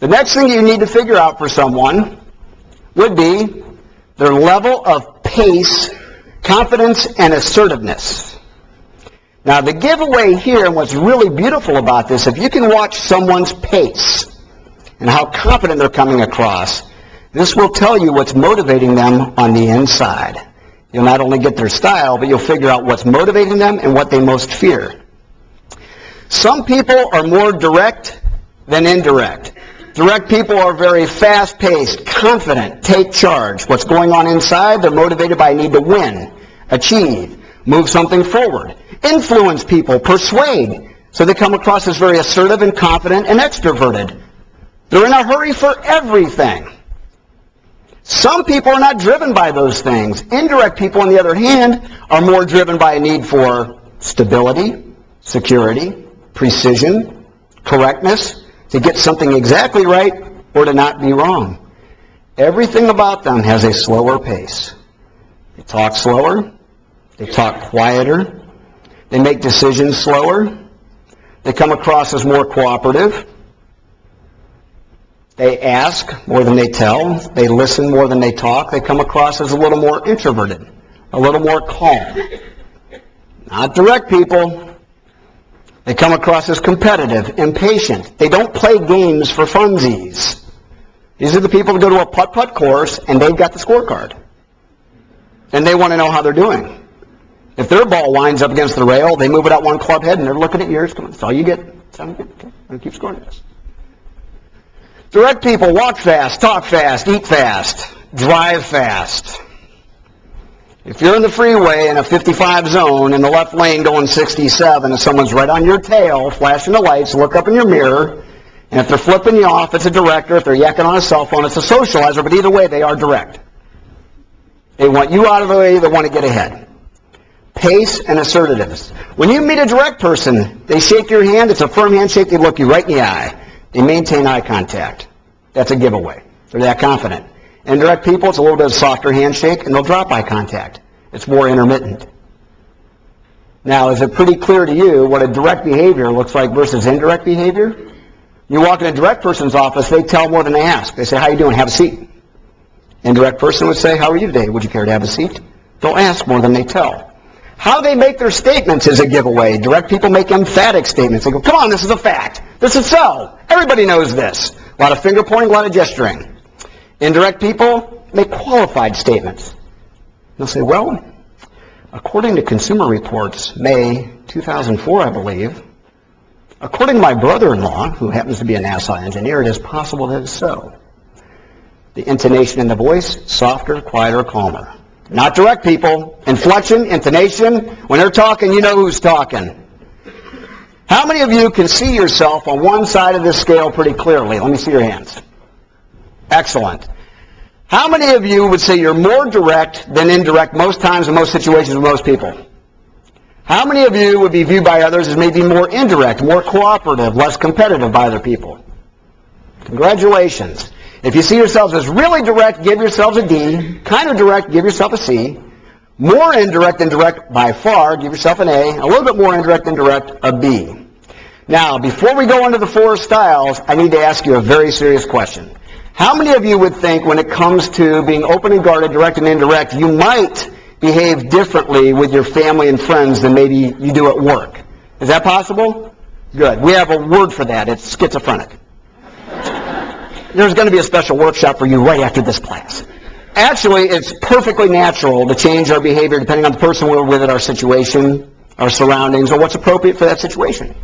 The next thing you need to figure out for someone would be their level of pace, confidence, and assertiveness. Now, the giveaway here, and what's really beautiful about this, if you can watch someone's pace and how confident they're coming across, this will tell you what's motivating them on the inside. You'll not only get their style, but you'll figure out what's motivating them and what they most fear. Some people are more direct than indirect. Direct people are very fast-paced, confident, take charge. What's going on inside, they're motivated by a need to win, achieve, move something forward, influence people, persuade. So they come across as very assertive and confident and extroverted. They're in a hurry for everything. Some people are not driven by those things. Indirect people, on the other hand, are more driven by a need for stability, security, precision, correctness, to get something exactly right or to not be wrong. Everything about them has a slower pace. They talk slower. They talk quieter. They make decisions slower. They come across as more cooperative. They ask more than they tell. They listen more than they talk. They come across as a little more introverted, a little more calm. Not direct people. They come across as competitive, impatient. They don't play games for funsies. These are the people that go to a putt-putt course and they've got the scorecard. And they want to know how they're doing. If their ball winds up against the rail, they move it out one club head and they're looking at yours. Come on, that's all you get. That's all you get. Okay, I'm going to keep scoring this. Direct people walk fast, talk fast, eat fast, drive fast. If you're in the freeway in a 55 zone in the left lane going 67 and someone's right on your tail, flashing the lights, look up in your mirror, and if they're flipping you off, it's a director. If they're yakking on a cell phone, it's a socializer, but either way, they are direct. They want you out of the way, they want to get ahead. Pace and assertiveness. When you meet a direct person, they shake your hand, it's a firm handshake, they look you right in the eye. They maintain eye contact. That's a giveaway. They're that confident. Indirect people, it's a little bit of a softer handshake, and they'll drop eye contact. It's more intermittent. Now, is it pretty clear to you what a direct behavior looks like versus indirect behavior? You walk in a direct person's office, they tell more than they ask. They say, how you doing? Have a seat. Indirect person would say, how are you today? Would you care to have a seat? They'll ask more than they tell. How they make their statements is a giveaway. Direct people make emphatic statements. They go, come on, this is a fact. This is so. Everybody knows this. A lot of finger pointing, a lot of gesturing. Indirect people make qualified statements. They'll say, well, according to Consumer Reports, May 2004, I believe, according to my brother-in-law, who happens to be a NASA engineer, it is possible that it's so. The intonation in the voice, softer, quieter, calmer. Not direct people. Inflection, intonation. When they're talking, you know who's talking. How many of you can see yourself on one side of this scale pretty clearly? Let me see your hands. Excellent. How many of you would say you're more direct than indirect most times in most situations with most people? How many of you would be viewed by others as maybe more indirect, more cooperative, less competitive by other people? Congratulations. If you see yourselves as really direct, give yourselves a D. Kind of direct, give yourself a C. More indirect than direct by far, give yourself an A. A little bit more indirect than direct, a B. Now, before we go into the 4 styles, I need to ask you a very serious question. How many of you would think when it comes to being open and guarded, direct and indirect, you might behave differently with your family and friends than maybe you do at work? Is that possible? Good. We have a word for that. It's schizophrenic. There's going to be a special workshop for you right after this class. Actually, it's perfectly natural to change our behavior depending on the person we're with, our situation, our surroundings, or what's appropriate for that situation.